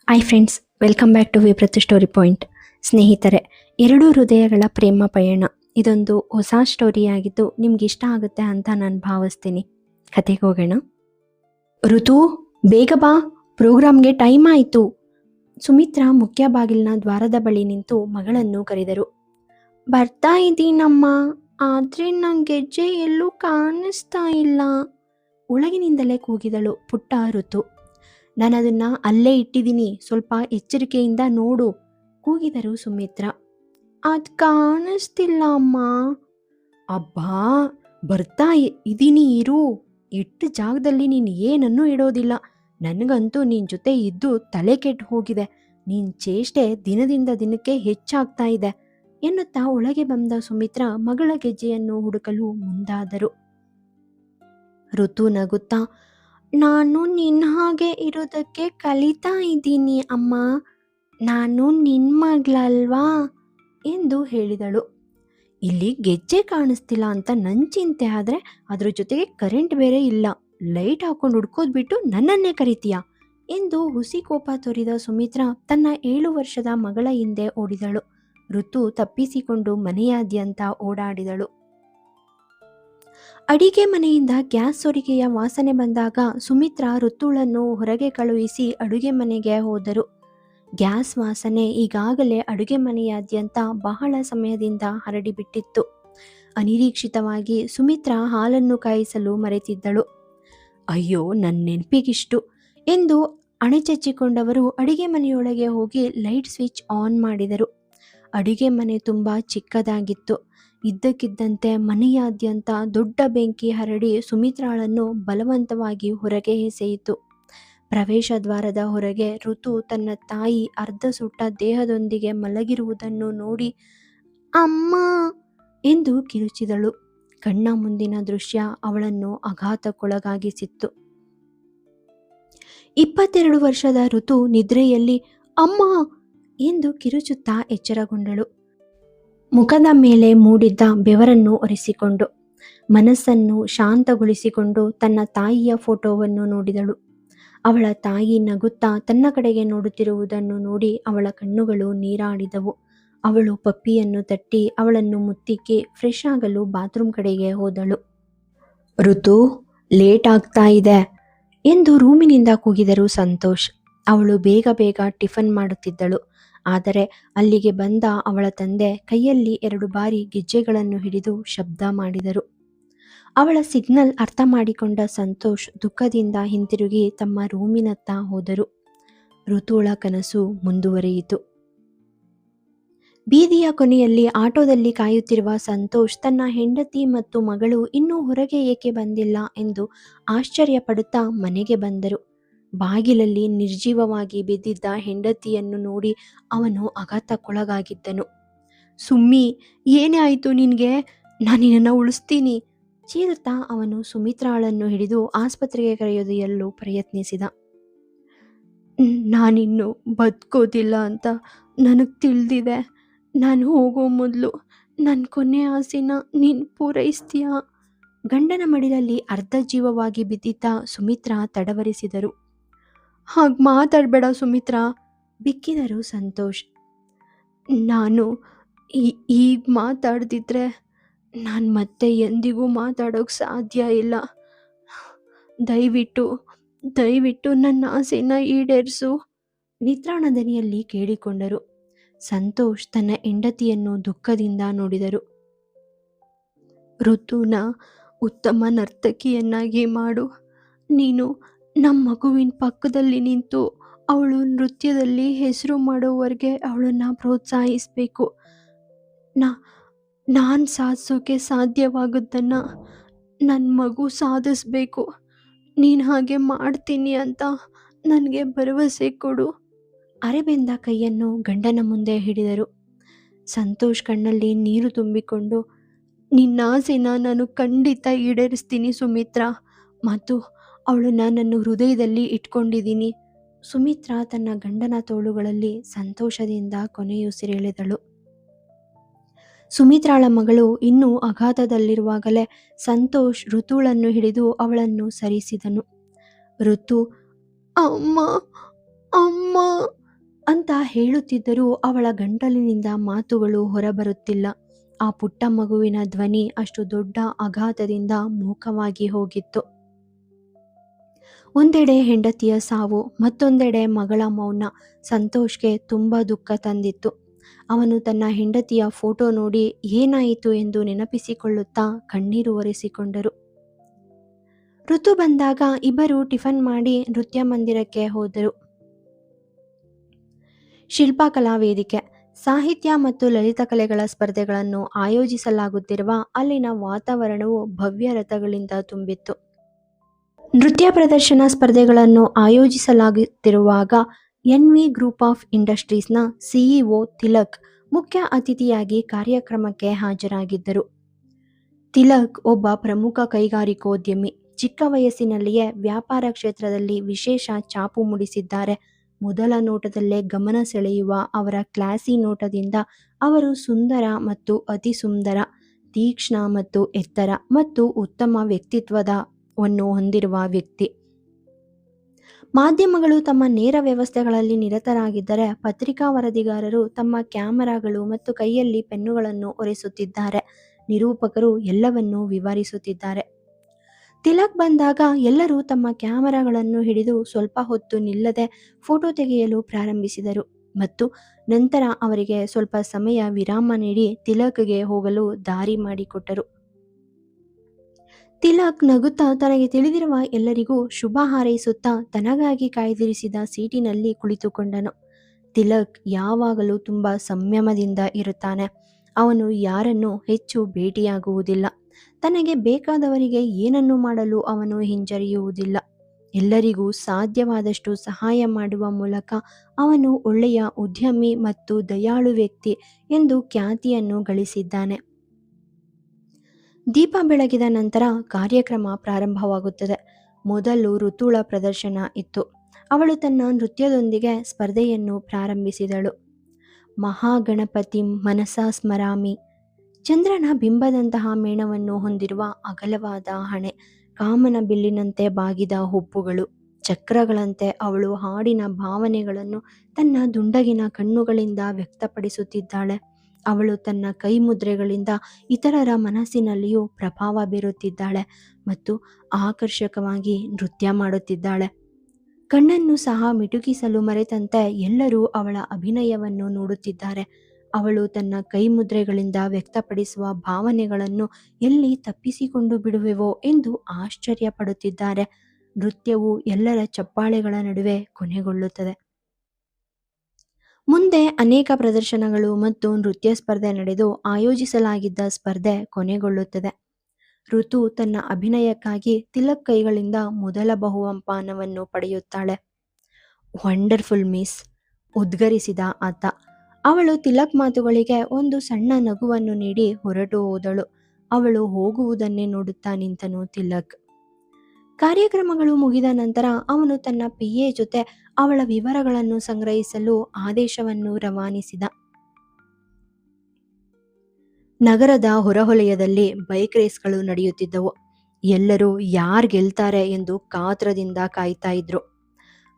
Hi friends, welcome back to Viprath story point. ಸ್ನೇಹಿತರೆ, ಎರಡು ಹೃದಯಗಳ ಪ್ರೇಮ ಪಯಣ ಇದೊಂದು ಹೊಸ ಸ್ಟೋರಿಯಾಗಿದ್ದು ನಿಮ್ಗೆ ಇಷ್ಟ ಆಗುತ್ತೆ ಅಂತ ನಾನು ಭಾವಿಸ್ತೀನಿ. ಕತೆಗೆ ಹೋಗೋಣ. ಋತು, ಬೇಗ ಬಾ, ಪ್ರೋಗ್ರಾಮ್ಗೆ ಟೈಮ್ ಆಯಿತು. ಸುಮಿತ್ರಾ ಮುಖ್ಯ ಬಾಗಿಲಿನ ದ್ವಾರದ ಬಳಿ ನಿಂತು ಮಗಳನ್ನು ಕರೆದರು. ಬರ್ತಾ ಇದ್ದೀನಮ್ಮ, ಆದರೆ ನಂಗೆ ಗೆಜ್ಜೆ ಎಲ್ಲೂ ಕಾಣಿಸ್ತಾ ಇಲ್ಲ. ಒಳಗಿನಿಂದಲೇ ಕೂಗಿದಳು ಪುಟ್ಟ ಋತು. ನಾನು ಅದನ್ನು ಅಲ್ಲೇ ಇಟ್ಟಿದ್ದೀನಿ, ಸ್ವಲ್ಪ ಎಚ್ಚರಿಕೆಯಿಂದ ನೋಡು, ಕೂಗಿದರು ಸುಮಿತ್ರಾ. ಅದು ಕಾಣಿಸ್ತಿಲ್ಲ ಅಮ್ಮ. ಅಬ್ಬಾ, ಬರ್ತಾ ಇದೀನಿ ಇರು. ಇಟ್ಟ ಜಾಗದಲ್ಲಿ ನೀನು ಏನನ್ನೂ ಇಡೋದಿಲ್ಲ. ನನಗಂತೂ ನಿನ್ನ ಜೊತೆ ಇದ್ದು ತಲೆ ಕೆಟ್ಟು ಹೋಗಿದೆ. ನಿನ್ನ ಚೇಷ್ಟೆ ದಿನದಿಂದ ದಿನಕ್ಕೆ ಹೆಚ್ಚಾಗ್ತಾ ಇದೆ ಎನ್ನುತ್ತಾ ಒಳಗೆ ಬಂದ ಸುಮಿತ್ರಾ ಮಗಳ ಗೆಜ್ಜೆಯನ್ನು ಹುಡುಕಲು ಮುಂದಾದರು. ಋತು ನಗುತ್ತಾ, ನಾನು ನಿನ್ನ ಹಾಗೆ ಇರೋದಕ್ಕೆ ಕಲಿತಾ ಇದ್ದೀನಿ ಅಮ್ಮ, ನಾನು ನಿನ್ನ ಮಗಳಲ್ವಾ ಎಂದು ಹೇಳಿದಳು. ಇಲ್ಲಿ ಗೆಜ್ಜೆ ಕಾಣಿಸ್ತಿಲ್ಲ ಅಂತ ನನ್ನ ಚಿಂತೆ, ಆದರೆ ಅದ್ರ ಜೊತೆಗೆ ಕರೆಂಟ್ ಬೇರೆ ಇಲ್ಲ. ಲೈಟ್ ಹಾಕೊಂಡು ಹುಡ್ಕೋದು ಬಿಟ್ಟು ನನ್ನನ್ನೇ ಕರಿತೀಯಾ ಎಂದು ಹುಸಿ ಕೋಪ ತೋರಿದ ಸುಮಿತ್ರಾ ತನ್ನ 7 ವರ್ಷದ ಮಗಳ ಹಿಂದೆ ಓಡಿದಳು. ಋತು ತಪ್ಪಿಸಿಕೊಂಡು ಮನೆಯಾದ್ಯಂತ ಓಡಾಡಿದಳು. ಅಡಿಗೆ ಮನೆಯಿಂದ ಗ್ಯಾಸ್ ಸೊರಿಗೆಯ ವಾಸನೆ ಬಂದಾಗ ಸುಮಿತ್ರಾ ಋತುಳನ್ನು ಹೊರಗೆ ಕಳುಹಿಸಿ ಅಡುಗೆ ಮನೆಗೆ ಹೋದರು. ಗ್ಯಾಸ್ ವಾಸನೆ ಈಗಾಗಲೇ ಅಡುಗೆ ಮನೆಯಾದ್ಯಂತ ಬಹಳ ಸಮಯದಿಂದ ಹರಡಿಬಿಟ್ಟಿತ್ತು. ಅನಿರೀಕ್ಷಿತವಾಗಿ ಸುಮಿತ್ರಾ ಹಾಲನ್ನು ಕಾಯಿಸಲು ಮರೆತಿದ್ದಳು. ಅಯ್ಯೋ, ನನ್ನ ನೆನಪಿಗಿಷ್ಟು ಎಂದು ಅಣೆಚಚ್ಚಿಕೊಂಡವರು ಅಡುಗೆ ಮನೆಯೊಳಗೆ ಹೋಗಿ ಲೈಟ್ ಸ್ವಿಚ್ ಆನ್ ಮಾಡಿದರು. ಅಡುಗೆ ಮನೆ ತುಂಬ ಚಿಕ್ಕದಾಗಿತ್ತು. ಇದ್ದಕ್ಕಿದ್ದಂತೆ ಮನೆಯಾದ್ಯಂತ ದೊಡ್ಡ ಬೆಂಕಿ ಹರಡಿ ಸುಮಿತ್ರಾಳನ್ನು ಬಲವಂತವಾಗಿ ಹೊರಗೆ ಎಸೆಯಿತು. ಪ್ರವೇಶ ದ್ವಾರದ ಹೊರಗೆ ಋತು ತನ್ನ ತಾಯಿ ಅರ್ಧ ಸುಟ್ಟ ದೇಹದೊಂದಿಗೆ ಮಲಗಿರುವುದನ್ನು ನೋಡಿ ಅಮ್ಮ ಎಂದು ಕಿರುಚಿದಳು. ಕಣ್ಣ ಮುಂದಿನ ದೃಶ್ಯ ಅವಳನ್ನು ಆಘಾತಕ್ಕೊಳಗಾಗಿಸಿತ್ತು. 22 ವರ್ಷದ ಋತು ನಿದ್ರೆಯಲ್ಲಿ ಅಮ್ಮ ಎಂದು ಕಿರುಚುತ್ತಾ ಎಚ್ಚರಗೊಂಡಳು. ಮುಖದ ಮೇಲೆ ಮೂಡಿದ್ದ ಬೆವರನ್ನು ಒರೆಸಿಕೊಂಡು ಮನಸ್ಸನ್ನು ಶಾಂತಗೊಳಿಸಿಕೊಂಡು ತನ್ನ ತಾಯಿಯ ಫೋಟೋವನ್ನು ನೋಡಿದಳು. ಅವಳ ತಾಯಿ ನಗುತ್ತಾ ತನ್ನ ಕಡೆಗೆ ನೋಡುತ್ತಿರುವುದನ್ನು ನೋಡಿ ಅವಳ ಕಣ್ಣುಗಳು ನೀರಾಡಿದವು. ಅವಳು ಪಪ್ಪಿಯನ್ನು ತಟ್ಟಿ ಅವಳನ್ನು ಮುತ್ತಿಕ್ಕಿ ಫ್ರೆಶ್ ಆಗಲು ಬಾತ್ರೂಮ್ ಕಡೆಗೆ ಹೋದಳು. ಋತು, ಲೇಟ್ ಆಗ್ತಾ ಇದೆ ಎಂದು ರೂಮಿನಿಂದ ಕೂಗಿದರು ಸಂತೋಷ್. ಅವಳು ಬೇಗ ಬೇಗ ಟಿಫನ್ ಮಾಡುತ್ತಿದ್ದಳು. ಆದರೆ ಅಲ್ಲಿಗೆ ಬಂದ ಅವಳ ತಂದೆ ಕೈಯಲ್ಲಿ 2 ಬಾರಿ ಗೆಜ್ಜೆಗಳನ್ನು ಹಿಡಿದು ಶಬ್ದ ಮಾಡಿದರು. ಅವಳ ಸಿಗ್ನಲ್ ಅರ್ಥ ಮಾಡಿಕೊಂಡ ಸಂತೋಷ್ ದುಃಖದಿಂದ ಹಿಂತಿರುಗಿ ತಮ್ಮ ರೂಮಿನತ್ತ ಹೋದರು. ಋತುಳ ಕನಸು ಮುಂದುವರಿಯಿತು. ಬೀದಿಯ ಕೊನೆಯಲ್ಲಿ ಆಟೋದಲ್ಲಿ ಕಾಯುತ್ತಿರುವ ಸಂತೋಷ್ ತನ್ನ ಹೆಂಡತಿ ಮತ್ತು ಮಗಳು ಇನ್ನೂ ಹೊರಗೆ ಏಕೆ ಬಂದಿಲ್ಲ ಎಂದು ಆಶ್ಚರ್ಯಪಡುತ್ತಾ ಮನೆಗೆ ಬಂದರು. ಬಾಗಿಲಲ್ಲಿ ನಿರ್ಜೀವವಾಗಿ ಬಿದ್ದಿದ್ದ ಹೆಂಡತಿಯನ್ನು ನೋಡಿ ಅವನು ಆಘಾತಕ್ಕೊಳಗಾಗಿದ್ದನು. ಸುಮ್ಮಿ, ಏನೇ ಆಯಿತು ನಿನಗೆ? ನಾನು ನಿನ್ನನ್ನು ಉಳಿಸ್ತೀನಿ ಚೀರುತ್ತಾ ಅವನು ಸುಮಿತ್ರಾಳನ್ನು ಹಿಡಿದು ಆಸ್ಪತ್ರೆಗೆ ಕರೆಯೊಯ್ಯಲು ಪ್ರಯತ್ನಿಸಿದ. ನಾನಿನ್ನು ಬದುಕೋದಿಲ್ಲ ಅಂತ ನನಗೆ ತಿಳಿದಿದೆ. ನಾನು ಹೋಗೋ ಮೊದಲು ನನ್ನ ಕೊನೆ ಆಸೆನ ನೀನು ಪೂರೈಸ್ತೀಯಾ? ಗಂಡನ ಮಡಿಲಲ್ಲಿ ಅರ್ಧ ಜೀವವಾಗಿ ಬಿದ್ದಿದ್ದ ಸುಮಿತ್ರಾ ತಡವರಿಸಿದರು. ಹಾಗೆ ಮಾತಾಡಬೇಡ ಸುಮಿತ್ರಾ, ಬಿಕ್ಕಿದರು ಸಂತೋಷ್. ನಾನು ಈಗ ಮಾತಾಡ್ದಿದ್ರೆ ನಾನು ಮತ್ತೆ ಎಂದಿಗೂ ಮಾತಾಡೋಕ್ಕೆ ಸಾಧ್ಯ ಇಲ್ಲ. ದಯವಿಟ್ಟು ನನ್ನ ಆಸೆನ ಈಡೇರಿಸು ನಿತ್ರಾಣ ದನಿಯಲ್ಲಿ ಕೇಳಿಕೊಂಡರು. ಸಂತೋಷ್ ತನ್ನ ಹೆಂಡತಿಯನ್ನು ದುಃಖದಿಂದ ನೋಡಿದರು. ಋತುನ ಉತ್ತಮ ನರ್ತಕಿಯನ್ನಾಗಿ ಮಾಡು. ನೀನು ನಮ್ಮ ಮಗುವಿನ ಪಕ್ಕದಲ್ಲಿ ನಿಂತು ಅವಳು ನೃತ್ಯದಲ್ಲಿ ಹೆಸರು ಮಾಡೋವರೆಗೆ ಅವಳನ್ನು ಪ್ರೋತ್ಸಾಹಿಸಬೇಕು. ನಾನು ಸಾಧಿಸೋಕೆ ಸಾಧ್ಯವಾಗೋದನ್ನು ನನ್ನ ಮಗು ಸಾಧಿಸ್ಬೇಕು. ನೀನು ಹಾಗೆ ಮಾಡ್ತೀನಿ ಅಂತ ನನಗೆ ಭರವಸೆ ಕೊಡು. ಅರೆಬೆಂದ ಕೈಯನ್ನು ಗಂಡನ ಮುಂದೆ ಹಿಡಿದರು. ಸಂತೋಷ್ ಕಣ್ಣಲ್ಲಿ ನೀರು ತುಂಬಿಕೊಂಡು, ನಿನ್ನ ಆಸೆನ ನಾನು ಖಂಡಿತ ಈಡೇರಿಸ್ತೀನಿ ಸುಮಿತ್ರಾ, ಮತ್ತು ಅವಳನ್ನ ನನ್ನ ಹೃದಯದಲ್ಲಿ ಇಟ್ಕೊಂಡಿದ್ದೀನಿ. ಸುಮಿತ್ರಾ ತನ್ನ ಗಂಡನ ತೋಳುಗಳಲ್ಲಿ ಸಂತೋಷದಿಂದ ಕೊನೆಯುಸಿರೆಳೆದಳು. ಸುಮಿತ್ರಾಳ ಮಗಳು ಇನ್ನೂ ಆಘಾತದಲ್ಲಿರುವಾಗಲೇ ಸಂತೋಷ್ ಋತುಳನ್ನು ಹಿಡಿದು ಅವಳನ್ನು ಸರಿಸಿದನು. ಋತು, ಅಮ್ಮ ಅಮ್ಮ ಹೇಳುತ್ತಿದ್ದರೂ ಅವಳ ಗಂಟಲಿನಿಂದ ಮಾತುಗಳು ಹೊರಬರುತ್ತಿಲ್ಲ. ಆ ಪುಟ್ಟ ಮಗುವಿನ ಧ್ವನಿ ಅಷ್ಟು ದೊಡ್ಡ ಆಘಾತದಿಂದ ಮೂಕವಾಗಿ ಹೋಗಿತ್ತು. ಒಂದೆಡೆ ಹೆಂಡತಿಯ ಸಾವು, ಮತ್ತೊಂದೆಡೆ ಮಗಳ ಮೌನ ಸಂತೋಷ್ಗೆ ತುಂಬ ದುಃಖ ತಂದಿತ್ತು. ಅವನು ತನ್ನ ಹೆಂಡತಿಯ ಫೋಟೋ ನೋಡಿ ಏನಾಯಿತು ಎಂದು ನೆನಪಿಸಿಕೊಳ್ಳುತ್ತಾ ಕಣ್ಣೀರು ಒರೆಸಿಕೊಂಡರು. ಋತು ಬಂದಾಗ ಇಬ್ಬರು ಟಿಫನ್ ಮಾಡಿ ನೃತ್ಯ ಮಂದಿರಕ್ಕೆ ಹೋದರು. ಶಿಲ್ಪಕಲಾ ವೇದಿಕೆ, ಸಾಹಿತ್ಯ ಮತ್ತು ಲಲಿತ ಕಲೆಗಳ ಸ್ಪರ್ಧೆಗಳನ್ನು ಆಯೋಜಿಸಲಾಗುತ್ತಿರುವ ಅಲ್ಲಿನ ವಾತಾವರಣವು ಭವ್ಯ ರಥಗಳಿಂದ ತುಂಬಿತ್ತು. ನೃತ್ಯ ಪ್ರದರ್ಶನ ಸ್ಪರ್ಧೆಗಳನ್ನು ಆಯೋಜಿಸಲಾಗುತ್ತಿರುವಾಗ ಎನ್ವಿ ಗ್ರೂಪ್ ಆಫ್ ಇಂಡಸ್ಟ್ರೀಸ್ನ ಸಿಇಒ ತಿಲಕ್ ಮುಖ್ಯ ಅತಿಥಿಯಾಗಿ ಕಾರ್ಯಕ್ರಮಕ್ಕೆ ಹಾಜರಾಗಿದ್ದರು. ತಿಲಕ್ ಒಬ್ಬ ಪ್ರಮುಖ ಕೈಗಾರಿಕೋದ್ಯಮಿ. ಚಿಕ್ಕ ವಯಸ್ಸಿನಲ್ಲಿಯೇ ವ್ಯಾಪಾರ ಕ್ಷೇತ್ರದಲ್ಲಿ ವಿಶೇಷ ಛಾಪು ಮೂಡಿಸಿದ್ದಾರೆ. ಮೊದಲ ನೋಟದಲ್ಲೇ ಗಮನ ಸೆಳೆಯುವ ಅವರ ಕ್ಲಾಸಿ ನೋಟದಿಂದ ಅವರು ಸುಂದರ ಮತ್ತು ಅತಿ ಸುಂದರ, ತೀಕ್ಷ್ಣ ಮತ್ತು ಎತ್ತರ ಮತ್ತು ಉತ್ತಮ ವ್ಯಕ್ತಿತ್ವವನ್ನು ಹೊಂದಿರುವ ವ್ಯಕ್ತಿ. ಮಾಧ್ಯಮಗಳು ತಮ್ಮ ನೇರ ವ್ಯವಸ್ಥೆಗಳಲ್ಲಿ ನಿರತರಾಗಿದ್ದರೆ, ಪತ್ರಿಕಾ ವರದಿಗಾರರು ತಮ್ಮ ಕ್ಯಾಮೆರಾಗಳು ಮತ್ತು ಕೈಯಲ್ಲಿ ಪೆನ್ನುಗಳನ್ನು ಒರೆಸುತ್ತಿದ್ದಾರೆ. ನಿರೂಪಕರು ಎಲ್ಲವನ್ನೂ ವಿವರಿಸುತ್ತಿದ್ದಾರೆ. ತಿಲಕ್ ಬಂದಾಗ ಎಲ್ಲರೂ ತಮ್ಮ ಕ್ಯಾಮೆರಾಗಳನ್ನು ಹಿಡಿದು ಸ್ವಲ್ಪ ಹೊತ್ತು ನಿಲ್ಲದೆ ಫೋಟೋ ತೆಗೆಯಲು ಪ್ರಾರಂಭಿಸಿದರು ಮತ್ತು ನಂತರ ಅವರಿಗೆ ಸ್ವಲ್ಪ ಸಮಯ ವಿರಾಮ ನೀಡಿ ತಿಲಕ್ಗೆ ಹೋಗಲು ದಾರಿ ಮಾಡಿಕೊಟ್ಟರು. ತಿಲಕ್ ನಗುತ್ತಾ ತನಗೆ ತಿಳಿದಿರುವ ಎಲ್ಲರಿಗೂ ಶುಭ ಹಾರೈಸುತ್ತಾ ತನಗಾಗಿ ಕಾಯ್ದಿರಿಸಿದ ಸೀಟಿನಲ್ಲಿ ಕುಳಿತುಕೊಂಡನು. ತಿಲಕ್ ಯಾವಾಗಲೂ ತುಂಬ ಸಂಯಮದಿಂದ ಇರುತ್ತಾನೆ. ಅವನು ಯಾರನ್ನೂ ಹೆಚ್ಚು ಭೇಟಿಯಾಗುವುದಿಲ್ಲ. ತನಗೆ ಬೇಕಾದವರಿಗೆ ಏನನ್ನು ಮಾಡಲು ಅವನು ಹಿಂಜರಿಯುವುದಿಲ್ಲ. ಎಲ್ಲರಿಗೂ ಸಾಧ್ಯವಾದಷ್ಟು ಸಹಾಯ ಮಾಡುವ ಮೂಲಕ ಅವನು ಒಳ್ಳೆಯ ಉದ್ಯಮಿ ಮತ್ತು ದಯಾಳು ವ್ಯಕ್ತಿ ಎಂದು ಖ್ಯಾತಿಯನ್ನು ಗಳಿಸಿದ್ದಾನೆ. ದೀಪ ಬೆಳಗಿದ ನಂತರ ಕಾರ್ಯಕ್ರಮ ಪ್ರಾರಂಭವಾಗುತ್ತದೆ. ಮೊದಲು ಋತುಳ ಪ್ರದರ್ಶನ ಇತ್ತು. ಅವಳು ತನ್ನ ನೃತ್ಯದೊಂದಿಗೆ ಸ್ಪರ್ಧೆಯನ್ನು ಪ್ರಾರಂಭಿಸಿದಳು. ಮಹಾಗಣಪತಿಂ ಮನಸಾ ಸ್ಮರಾಮಿ. ಚಂದ್ರನ ಬಿಂಬದಂತಹ ಮೇಣವನ್ನು ಹೊಂದಿರುವ ಅಗಲವಾದ ಹಣೆ, ಕಾಮನ ಬಿಲ್ಲಿನಂತೆ ಬಾಗಿದ ಹುಬ್ಬುಗಳು, ಚಕ್ರಗಳಂತೆ ಅವಳು ಹಾಡಿನ ಭಾವನೆಗಳನ್ನು ತನ್ನ ದುಂಡಗಿನ ಕಣ್ಣುಗಳಿಂದ ವ್ಯಕ್ತಪಡಿಸುತ್ತಿದ್ದಾಳೆ. ಅವಳು ತನ್ನ ಕೈ ಮುದ್ರೆಗಳಿಂದ ಇತರರ ಮನಸ್ಸಿನಲ್ಲಿಯೂ ಪ್ರಭಾವ ಬೀರುತ್ತಿದ್ದಾಳೆ ಮತ್ತು ಆಕರ್ಷಕವಾಗಿ ನೃತ್ಯ ಮಾಡುತ್ತಿದ್ದಾಳೆ. ಕಣ್ಣನ್ನು ಸಹ ಮಿಟುಕಿಸಲು ಮರೆತಂತೆ ಎಲ್ಲರೂ ಅವಳ ಅಭಿನಯವನ್ನು ನೋಡುತ್ತಿದ್ದಾರೆ. ಅವಳು ತನ್ನ ಕೈ ಮುದ್ರೆಗಳಿಂದ ವ್ಯಕ್ತಪಡಿಸುವ ಭಾವನೆಗಳನ್ನು ಎಲ್ಲಿ ತಪ್ಪಿಸಿಕೊಂಡು ಬಿಡುವೆವೋ ಎಂದು ಆಶ್ಚರ್ಯಪಡುತ್ತಿದ್ದಾರೆ. ನೃತ್ಯವು ಎಲ್ಲರ ಚಪ್ಪಾಳೆಗಳ ನಡುವೆ ಕೊನೆಗೊಳ್ಳುತ್ತದೆ. ಮುಂದೆ ಅನೇಕ ಪ್ರದರ್ಶನಗಳು ಮತ್ತು ನೃತ್ಯ ಸ್ಪರ್ಧೆ ನಡೆದು ಆಯೋಜಿಸಲಾಗಿದ್ದ ಸ್ಪರ್ಧೆ ಕೊನೆಗೊಳ್ಳುತ್ತದೆ. ಋತು ತನ್ನ ಅಭಿನಯಕ್ಕಾಗಿ ತಿಲಕ್ ಕೈಗಳಿಂದ ಮೊದಲ ಬಹುಮಾನವನ್ನು ಪಡೆಯುತ್ತಾಳೆ. ವಂಡರ್ಫುಲ್ ಮಿಸ್, ಉದ್ಗರಿಸಿದ ಆತ. ಅವಳು ತಿಲಕ್ ಮಾತುಗಳಿಗೆ ಒಂದು ಸಣ್ಣ ನಗುವನ್ನು ನೀಡಿ ಹೊರಟು ಹೋದಳು. ಅವಳು ಹೋಗುವುದನ್ನೇ ನೋಡುತ್ತಾ ನಿಂತನು ತಿಲಕ್. ಕಾರ್ಯಕ್ರಮಗಳು ಮುಗಿದ ನಂತರ ಅವನು ತನ್ನ PA ಜೊತೆ ಅವಳ ವಿವರಗಳನ್ನು ಸಂಗ್ರಹಿಸಲು ಆದೇಶವನ್ನು ರವಾನಿಸಿದ. ನಗರದ ಹೊರವಲಯದಲ್ಲಿ ಬೈಕ್ ರೇಸ್ಗಳು ನಡೆಯುತ್ತಿದ್ದವು. ಎಲ್ಲರೂ ಯಾರು ಗೆಲ್ತಾರೆ ಎಂದು ಕಾತರದಿಂದ ಕಾಯ್ತಾ ಇದ್ರು.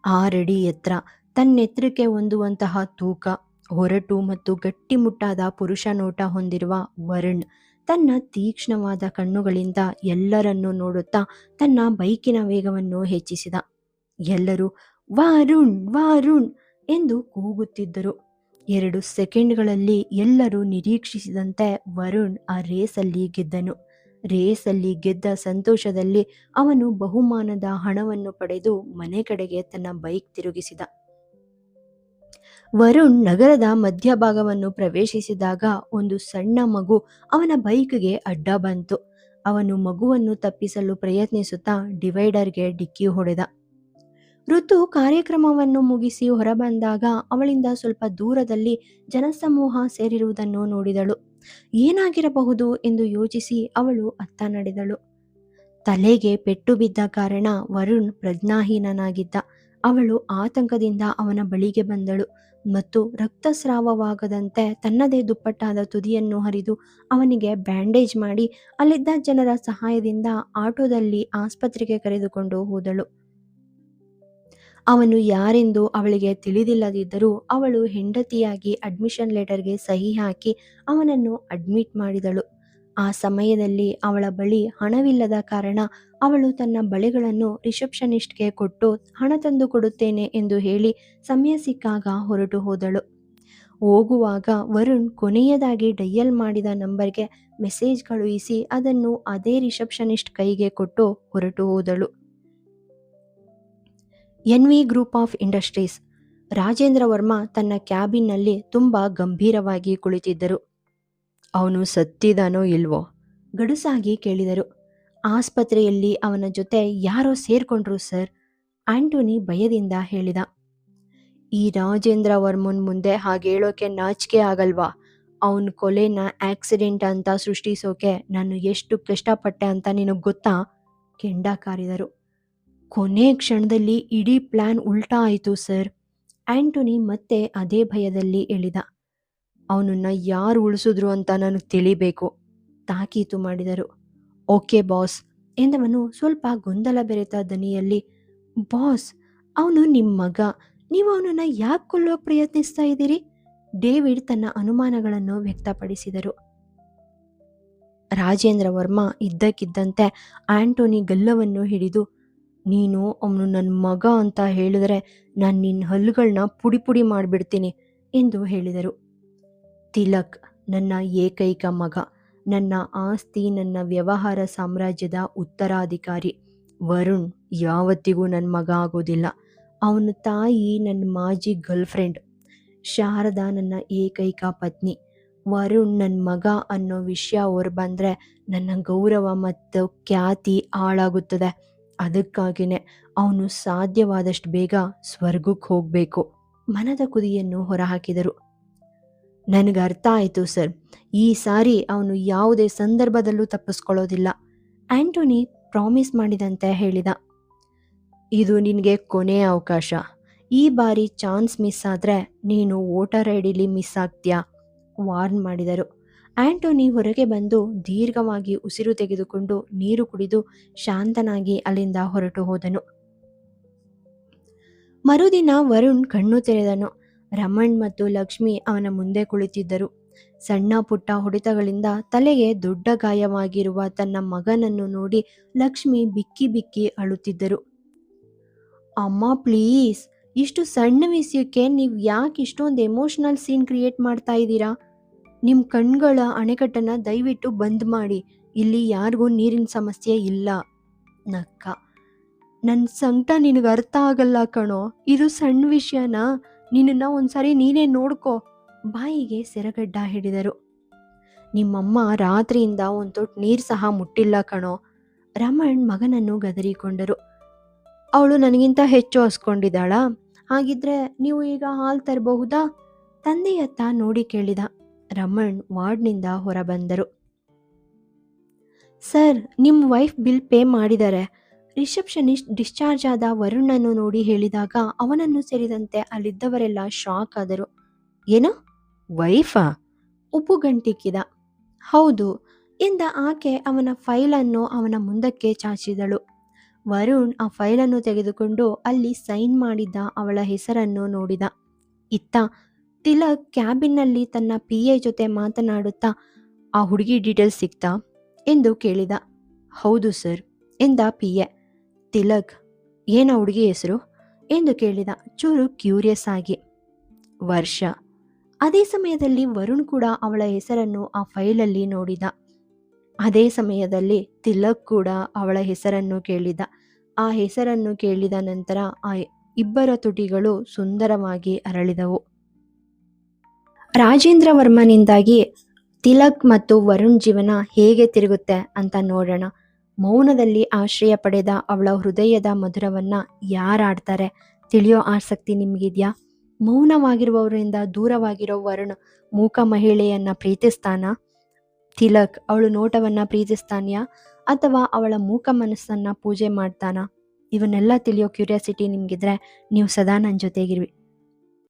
6 ಅಡಿ ಎತ್ತರ, ತನ್ನೆತ್ತರಕ್ಕೆ ಹೊಂದುವಂತಹ ತೂಕ, ಹೊರಟು ಮತ್ತು ಗಟ್ಟಿಮುಟ್ಟಾದ ಪುರುಷ ನೋಟ ಹೊಂದಿರುವ ವರುಣ್ ತನ್ನ ತೀಕ್ಷ್ಣವಾದ ಕಣ್ಣುಗಳಿಂದ ಎಲ್ಲರನ್ನೂ ನೋಡುತ್ತಾ ತನ್ನ ಬೈಕಿನ ವೇಗವನ್ನು ಹೆಚ್ಚಿಸಿದ. ಎಲ್ಲರೂ ವಾರುಣ್ ವಾರುಣ್ ಎಂದು ಕೂಗುತ್ತಿದ್ದರು. 2 ಸೆಕೆಂಡ್ಗಳಲ್ಲಿ ಎಲ್ಲರೂ ನಿರೀಕ್ಷಿಸಿದಂತೆ ವರುಣ್ ಆ ರೇಸಲ್ಲಿ ಗೆದ್ದನು. ರೇಸಲ್ಲಿ ಗೆದ್ದ ಸಂತೋಷದಲ್ಲಿ ಅವನು ಬಹುಮಾನದ ಹಣವನ್ನು ಪಡೆದು ಮನೆ ಕಡೆಗೆ ತನ್ನ ಬೈಕ್ ತಿರುಗಿಸಿದ. ವರುಣ್ ನಗರದ ಮಧ್ಯಭಾಗವನ್ನು ಪ್ರವೇಶಿಸಿದಾಗ ಒಂದು ಸಣ್ಣ ಮಗು ಅವನ ಬೈಕ್ಗೆ ಅಡ್ಡ ಬಂತು. ಅವನು ಮಗುವನ್ನು ತಪ್ಪಿಸಲು ಪ್ರಯತ್ನಿಸುತ್ತಾ ಡಿವೈಡರ್ಗೆ ಡಿಕ್ಕಿ ಹೊಡೆದ. ಋತು ಕಾರ್ಯಕ್ರಮವನ್ನು ಮುಗಿಸಿ ಹೊರಬಂದಾಗ ಅವಳಿಂದ ಸ್ವಲ್ಪ ದೂರದಲ್ಲಿ ಜನಸಮೂಹ ಸೇರಿರುವುದನ್ನು ನೋಡಿದಳು. ಏನಾಗಿರಬಹುದು ಎಂದು ಯೋಚಿಸಿ ಅವಳು ಅತ್ತ ನಡೆದಳು. ತಲೆಗೆ ಪೆಟ್ಟು ಬಿದ್ದ ಕಾರಣ ವರುಣ್ ಪ್ರಜ್ಞಾಹೀನನಾಗಿದ್ದ. ಅವಳು ಆತಂಕದಿಂದ ಅವನ ಬಳಿಗೆ ಬಂದಳು ಮತ್ತು ರಕ್ತಸ್ರಾವವಾಗದಂತೆ ತನ್ನದೇ ದುಪ್ಪಟ್ಟಾದ ತುದಿಯನ್ನು ಹರಿದು ಅವನಿಗೆ ಬ್ಯಾಂಡೇಜ್ ಮಾಡಿ ಅಲ್ಲಿದ್ದ ಜನರ ಸಹಾಯದಿಂದ ಆಟೋದಲ್ಲಿ ಆಸ್ಪತ್ರೆಗೆ ಕರೆದುಕೊಂಡು ಹೋದಳು. ಅವನು ಯಾರೆಂದು ಅವಳಿಗೆ ತಿಳಿದಿಲ್ಲದಿದ್ದರೂ ಅವಳು ಹೆಂಡತಿಯಾಗಿ ಅಡ್ಮಿಷನ್ ಲೆಟರ್ಗೆ ಸಹಿ ಹಾಕಿ ಅವನನ್ನು ಅಡ್ಮಿಟ್ ಮಾಡಿದಳು. ಆ ಸಮಯದಲ್ಲಿ ಅವಳ ಬಳಿ ಹಣವಿಲ್ಲದ ಕಾರಣ ಅವಳು ತನ್ನ ಬಳೆಗಳನ್ನು ರಿಸೆಪ್ಷನಿಸ್ಟ್ಗೆ ಕೊಟ್ಟು ಹಣ ತಂದು ಕೊಡುತ್ತೇನೆ ಎಂದು ಹೇಳಿ ಸಮಯ ಸಿಕ್ಕಾಗ ಹೊರಟು ಹೋದಳು. ಹೋಗುವಾಗ ವರುಣ್ ಕೊನೆಯದಾಗಿ ಡಯಲ್ ಮಾಡಿದ ನಂಬರ್ಗೆ ಮೆಸೇಜ್ ಕಳುಹಿಸಿ ಅದನ್ನು ಅದೇ ರಿಸೆಪ್ಷನಿಸ್ಟ್ ಕೈಗೆ ಕೊಟ್ಟು ಹೊರಟು ಹೋದಳು. NV group of industries. Rajendra Varma ತನ್ನ ಕ್ಯಾಬಿನ್ನಲ್ಲಿ ತುಂಬ ಗಂಭೀರವಾಗಿ ಕುಳಿತಿದ್ದರು. ಅವನು ಸತ್ತಿದಾನೋ ಇಲ್ವೋ ಗಡುಸಾಗಿ ಕೇಳಿದರು. ಆಸ್ಪತ್ರೆಯಲ್ಲಿ ಅವನ ಜೊತೆ ಯಾರೋ ಸೇರ್ಕೊಂಡ್ರು ಸರ್, ಆಂಟೋನಿ ಭಯದಿಂದ ಹೇಳಿದ. ಈ ರಾಜೇಂದ್ರ ವರ್ಮನ್ ಮುಂದೆ ಹಾಗೆ ಹೇಳೋಕೆ ನಾಚಿಕೆ ಆಗಲ್ವಾ? ಅವನ ಕೊಲೆನ ಆಕ್ಸಿಡೆಂಟ್ ಅಂತ ಸೃಷ್ಟಿಸೋಕೆ ನಾನು ಎಷ್ಟು ಕಷ್ಟಪಟ್ಟೆ ಅಂತ ನಿನಗೆ ಗೊತ್ತಾ? ಕೆಂಡ ಕಾರಿದರು. ಕೊನೆ ಕ್ಷಣದಲ್ಲಿ ಇಡೀ ಪ್ಲಾನ್ ಉಲ್ಟಾ ಆಯಿತು ಸರ್. ಆಂಟೋನಿ ಮತ್ತೆ ಅದೇ ಭಯದಲ್ಲಿ ಹೇಳಿದ. ಅವನನ್ನ ಯಾರು ಉಳಿಸಿದ್ರು ಅಂತ ನನಗೆ ತಿಳಿಬೇಕು, ತಾಕೀತು ಮಾಡಿದರು. ಓಕೆ ಬಾಸ್ ಎಂದವನು ಸ್ವಲ್ಪ ಗೊಂದಲ ಬೆರೆತ ದನಿಯಲ್ಲಿ. ಬಾಸ್, ಅವನು ನಿಮ್ಮ ಮಗ, ನೀವು ಅವನನ್ನ ಯಾಕೆ ಕೊಲ್ಲೋಕೆ ಪ್ರಯತ್ನಿಸ್ತಾ ಇದ್ದೀರಿ? ಡೇವಿಡ್ ತನ್ನ ಅನುಮಾನಗಳನ್ನು ವ್ಯಕ್ತಪಡಿಸಿದರು. ರಾಜೇಂದ್ರ ವರ್ಮಾ ಇದ್ದಕ್ಕಿದ್ದಂತೆ ಆಂಟೋನಿ ಗಲ್ಲವನ್ನು ಹಿಡಿದು, ನೀನು ಅವನು ನನ್ನ ಮಗ ಅಂತ ಹೇಳಿದರೆ ನಾನು ನಿನ್ನ ಹಲ್ಲುಗಳನ್ನ ಪುಡಿ ಪುಡಿ ಮಾಡಿಬಿಡ್ತೀನಿ ಎಂದು ಹೇಳಿದರು. ತಿಲಕ್ ನನ್ನ ಏಕೈಕ ಮಗ, ನನ್ನ ಆಸ್ತಿ, ನನ್ನ ವ್ಯವಹಾರ ಸಾಮ್ರಾಜ್ಯದ ಉತ್ತರಾಧಿಕಾರಿ. ವರುಣ್ ಯಾವತ್ತಿಗೂ ನನ್ನ ಮಗ ಆಗೋದಿಲ್ಲ. ಅವನ ತಾಯಿ ನನ್ನ ಮಾಜಿ ಗರ್ಲ್ಫ್ರೆಂಡ್. ಶಾರದಾ ನನ್ನ ಏಕೈಕ ಪತ್ನಿ. ವರುಣ್ ನನ್ನ ಮಗ ಅನ್ನೋ ವಿಷಯ ಹೊರಬಂದರೆ ನನ್ನ ಗೌರವ ಮತ್ತು ಖ್ಯಾತಿ ಹಾಳಾಗುತ್ತದೆ. ಅದಕ್ಕಾಗಿಯೇ ಅವನು ಸಾಧ್ಯವಾದಷ್ಟು ಬೇಗ ಸ್ವರ್ಗಕ್ಕೆ ಹೋಗಬೇಕು. ಮನದ ಕುದಿಯನ್ನು ಹೊರಹಾಕಿದರು. ನನಗೆ ಅರ್ಥ ಆಯಿತು ಸರ್, ಈ ಸಾರಿ ಅವನು ಯಾವುದೇ ಸಂದರ್ಭದಲ್ಲೂ ತಪ್ಪಿಸ್ಕೊಳ್ಳೋದಿಲ್ಲ, ಆಂಟೋನಿ ಪ್ರಾಮಿಸ್ ಮಾಡಿದಂತೆ ಹೇಳಿದ. ಇದು ನಿನಗೆ ಕೊನೆಯ ಅವಕಾಶ. ಈ ಬಾರಿ ಚಾನ್ಸ್ ಮಿಸ್ ಆದರೆ ನೀನು ವೋಟರ್ ಐಡಿಲಿ ಮಿಸ್ ಆಗ್ತೀಯಾ, ವಾರ್ನ್ ಮಾಡಿದರು. ಆಂಟೋನಿ ಹೊರಗೆ ಬಂದು ದೀರ್ಘವಾಗಿ ಉಸಿರು ತೆಗೆದುಕೊಂಡು ನೀರು ಕುಡಿದು ಶಾಂತನಾಗಿ ಅಲ್ಲಿಂದ ಹೊರಟು ಹೋದನು. ಮರುದಿನ ವರುಣ್ ಕಣ್ಣು ತೆರೆದನು. ರಮಣ್ ಮತ್ತು ಲಕ್ಷ್ಮಿ ಅವನ ಮುಂದೆ ಕುಳಿತಿದ್ದರು. ಸಣ್ಣ ಪುಟ್ಟ ಹೊಡೆತಗಳಿಂದ ತಲೆಗೆ ದೊಡ್ಡ ಗಾಯವಾಗಿರುವ ತನ್ನ ಮಗನನ್ನು ನೋಡಿ ಲಕ್ಷ್ಮಿ ಬಿಕ್ಕಿ ಬಿಕ್ಕಿ ಅಳುತ್ತಿದ್ದರು. ಅಮ್ಮ ಪ್ಲೀಸ್, ಇಷ್ಟು ಸಣ್ಣ ವಿಷಯಕ್ಕೆ ನೀವು ಯಾಕೆ ಇಷ್ಟೊಂದು ಎಮೋಷನಲ್ ಸೀನ್ ಕ್ರಿಯೇಟ್ ಮಾಡ್ತಾ ಇದ್ದೀರಾ? ನಿಮ್ಮ ಕಣ್ಗಳ ಅಣೆಕಟ್ಟನ್ನು ದಯವಿಟ್ಟು ಬಂದ್ ಮಾಡಿ. ಇಲ್ಲಿ ಯಾರಿಗೂ ನೀರಿನ ಸಮಸ್ಯೆ ಇಲ್ಲ. ನಕ್ಕ. ನನ್ನ ಸಂಕಟ ನಿನಗೆ ಅರ್ಥ ಆಗಲ್ಲ ಕಣೋ, ಇದು ಸಣ್ಣ ವಿಷಯನಾ? ನಿನ್ನನ್ನು ಒಂದ್ಸರಿ ನೀನೇ ನೋಡ್ಕೋ. ಬಾಯಿಗೆ ಸೆರಗಡ್ಡ ಹಿಡಿದರು. ನಿಮ್ಮಮ್ಮ ರಾತ್ರಿಯಿಂದ ಒಂದು ತೊಟ್ಟು ನೀರು ಸಹ ಮುಟ್ಟಿಲ್ಲ ಕಣೋ. ರಮಣ್ ಮಗನನ್ನು ಗದರಿಕೊಂಡರು. ಅವಳು ನನಗಿಂತ ಹೆಚ್ಚು ಹಸ್ಕೊಂಡಿದ್ದಾಳಾ? ಹಾಗಿದ್ರೆ ನೀವು ಈಗ ಹಾಲು ತರಬಹುದಾ? ತಂದೆಯತ್ತ ನೋಡಿ ಕೇಳಿದ. ರಮಣ್ ವಾರ್ಡ್ನಿಂದ ಹೊರಬಂದರು. ಸರ್, ನಿಮ್ಮ ವೈಫ್ ಬಿಲ್ ಪೇ ಮಾಡಿದ್ದಾರೆ. ರಿಸೆಪ್ಷನಿಸ್ಟ್ ಡಿಸ್ಚಾರ್ಜ್ ಆದ ವರುಣನ್ನು ನೋಡಿ ಹೇಳಿದಾಗ ಅವನನ್ನು ಸೇರಿದಂತೆ ಅಲ್ಲಿದ್ದವರೆಲ್ಲ ಶಾಕ್ ಆದರು. ಏನು, ವೈಫಾ? ಉಪ್ಪುಗಂಟಿಕ್ಕಿದ. ಹೌದು ಎಂದ ಆಕೆ ಅವನ ಫೈಲನ್ನು ಅವನ ಮುಂದಕ್ಕೆ ಚಾಚಿದಳು. ವರುಣ್ ಆ ಫೈಲನ್ನು ತೆಗೆದುಕೊಂಡು ಅಲ್ಲಿ ಸೈನ್ ಮಾಡಿದ್ದ ಅವಳ ಹೆಸರನ್ನು ನೋಡಿದ. ಇತ್ತ ತಿಲಕ್ ಕ್ಯಾಬಿನ್ನಲ್ಲಿ ತನ್ನ PA ಜೊತೆ ಮಾತನಾಡುತ್ತಾ, ಆ ಹುಡುಗಿ ಡೀಟೇಲ್ಸ್ ಸಿಕ್ತಾ ಎಂದು ಕೇಳಿದ. ಹೌದು ಸರ್ ಎಂದ PA. ತಿಲಕ್, ಏನ ಹುಡುಗಿ ಹೆಸರು ಎಂದು ಕೇಳಿದ, ಚೂರು ಕ್ಯೂರಿಯಸ್ ಆಗಿ. ವರ್ಷ. ಅದೇ ಸಮಯದಲ್ಲಿ ವರುಣ್ ಕೂಡ ಅವಳ ಹೆಸರನ್ನು ಆ ಫೈಲಲ್ಲಿ ನೋಡಿದ. ಅದೇ ಸಮಯದಲ್ಲಿ ತಿಲಕ್ ಕೂಡ ಅವಳ ಹೆಸರನ್ನು ಕೇಳಿದ. ಆ ಹೆಸರನ್ನು ಕೇಳಿದ ನಂತರ ಆ ಇಬ್ಬರ ತುಟಿಗಳು ಸುಂದರವಾಗಿ ಅರಳಿದವು. ರಾಜೇಂದ್ರ ವರ್ಮನಿಂದಾಗಿ ತಿಲಕ್ ಮತ್ತು ವರುಣ್ ಜೀವನ ಹೇಗೆ ತಿರುಗುತ್ತೆ ಅಂತ ನೋಡೋಣ. ಮೌನದಲ್ಲಿ ಆಶ್ರಯ ಪಡೆದ ಅವಳ ಹೃದಯದ ಮಧುರವನ್ನ ಯಾರಾಡ್ತಾರೆ ತಿಳಿಯೋ ಆಸಕ್ತಿ ನಿಮಗಿದ್ಯಾ? ಮೌನವಾಗಿರುವವರಿಂದ ದೂರವಾಗಿರೋ ವರುಣ್ ಮೂಕ ಮಹಿಳೆಯನ್ನ ಪ್ರೀತಿಸ್ತಾನ? ತಿಲಕ್ ಅವಳು ನೋಟವನ್ನ ಪ್ರೀತಿಸ್ತಾನ್ಯಾ ಅಥವಾ ಅವಳ ಮೂಕ ಮನಸ್ಸನ್ನ ಪೂಜೆ ಮಾಡ್ತಾನ? ಇವನ್ನೆಲ್ಲ ತಿಳಿಯೋ ಕ್ಯೂರಿಯಾಸಿಟಿ ನಿಮ್ಗಿದ್ರೆ ನೀವು ಸದಾ ನನ್ನ ಜೊತೆಗಿರ್ವಿ.